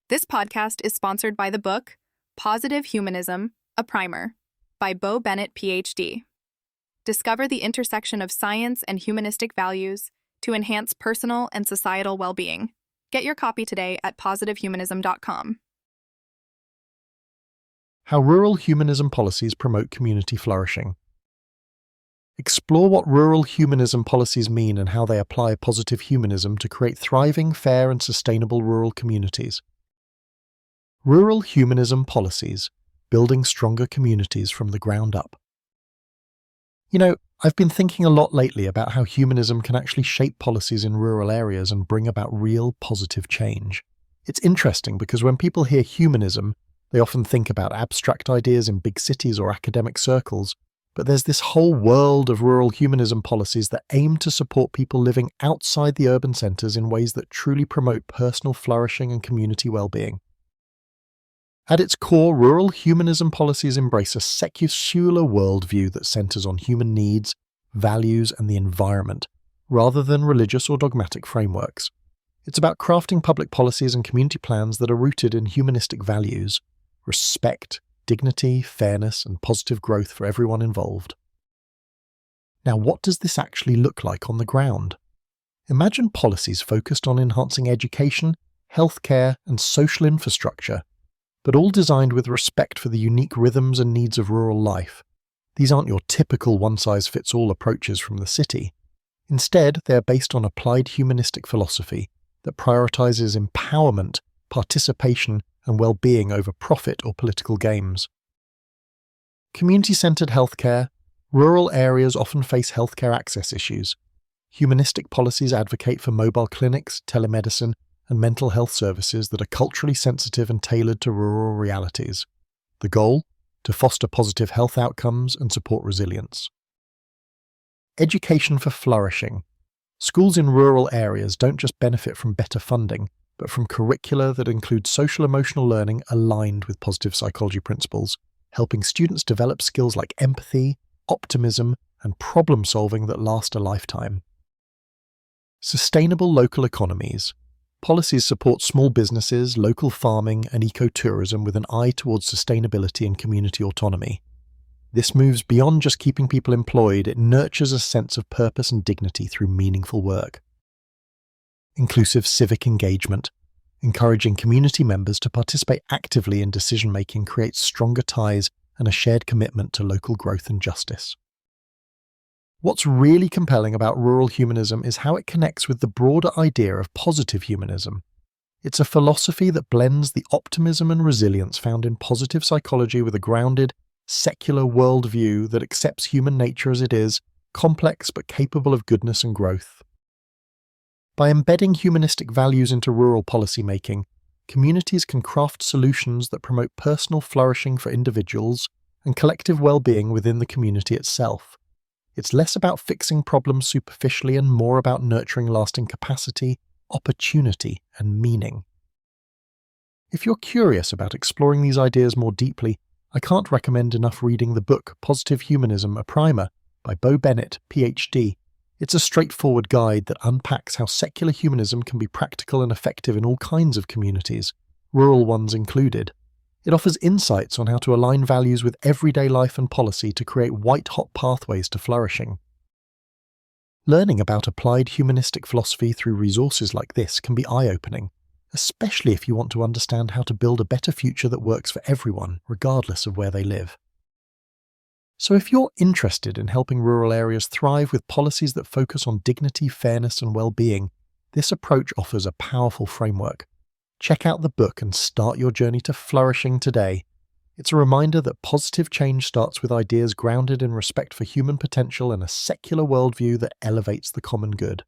This podcast is sponsored by the book Positive Humanism, a Primer by Bo Bennett, PhD. Discover the intersection of science and humanistic values to enhance personal and societal well-being. Get your copy today at positivehumanism.com. How rural humanism policies promote community flourishing. Explore what rural humanism policies mean and how they apply positive humanism to create thriving, fair, and sustainable rural communities. Rural humanism policies, building stronger communities from the ground up. I've been thinking a lot lately about how humanism can actually shape policies in rural areas and bring about real positive change. It's interesting because when people hear humanism, they often think about abstract ideas in big cities or academic circles, but there's this whole world of rural humanism policies that aim to support people living outside the urban centres in ways that truly promote personal flourishing and community well-being. At its core, rural humanism policies embrace a secular worldview that centres on human needs, values, and the environment, rather than religious or dogmatic frameworks. It's about crafting public policies and community plans that are rooted in humanistic values, respect, dignity, fairness, and positive growth for everyone involved. Now, what does this actually look like on the ground? Imagine policies focused on enhancing education, healthcare, and social infrastructure, but all designed with respect for the unique rhythms and needs of rural life. These aren't your typical one-size-fits-all approaches from the city. Instead, they are based on applied humanistic philosophy that prioritizes empowerment, participation, and well-being over profit or political games. Community-centered healthcare. Rural areas often face healthcare access issues. Humanistic policies advocate for mobile clinics, telemedicine, and mental health services that are culturally sensitive and tailored to rural realities. The goal? To foster positive health outcomes and support resilience. Education for flourishing. Schools in rural areas don't just benefit from better funding, but from curricula that include social-emotional learning aligned with positive psychology principles, helping students develop skills like empathy, optimism, and problem-solving that last a lifetime. Sustainable local economies. Policies support small businesses, local farming, and ecotourism with an eye towards sustainability and community autonomy. This moves beyond just keeping people employed, it nurtures a sense of purpose and dignity through meaningful work. Inclusive civic engagement. Encouraging community members to participate actively in decision-making creates stronger ties and a shared commitment to local growth and justice. What's really compelling about rural humanism is how it connects with the broader idea of positive humanism. It's a philosophy that blends the optimism and resilience found in positive psychology with a grounded, secular worldview that accepts human nature as it is, complex but capable of goodness and growth. By embedding humanistic values into rural policymaking, communities can craft solutions that promote personal flourishing for individuals and collective well-being within the community itself. It's less about fixing problems superficially and more about nurturing lasting capacity, opportunity, and meaning. If you're curious about exploring these ideas more deeply, I can't recommend enough reading the book Positive Humanism, a Primer by Bo Bennett, PhD. It's a straightforward guide that unpacks how secular humanism can be practical and effective in all kinds of communities, rural ones included. It offers insights on how to align values with everyday life and policy to create white-hot pathways to flourishing. Learning about applied humanistic philosophy through resources like this can be eye-opening, especially if you want to understand how to build a better future that works for everyone, regardless of where they live. So if you're interested in helping rural areas thrive with policies that focus on dignity, fairness, and well-being, this approach offers a powerful framework. Check out the book and start your journey to flourishing today. It's a reminder that positive change starts with ideas grounded in respect for human potential and a secular worldview that elevates the common good.